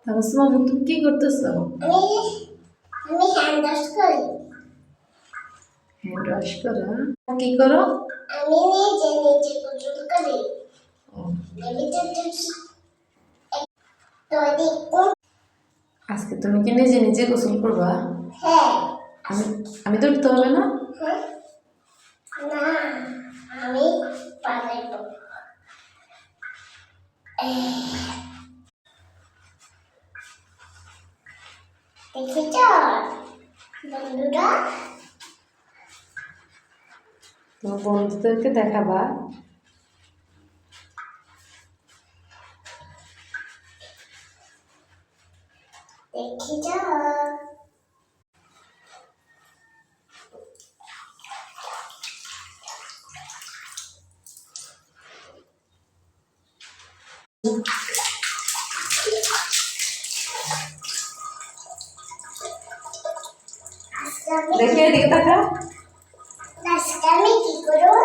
তাবাসসুম আপু, তুমি কি করতেছো? আমি হ্যান্ড ওয়াশ করি। হ্যান্ড ওয়াশ করো? কি করো? আমি নিজে নিজে গোসল করি। ও, আজকে তুমি কি নিজে নিজে গোসল করবা? হ্যাঁ। আমি আমি তো উঠতে হবে না? না, আমি পারবো। দেখেছ বন্ধুরা? তোমার বন্ধুদেরকে দেখাবা? দেখেছ? দেখে এদিকে তাকাও। আজকে আমি কি করব?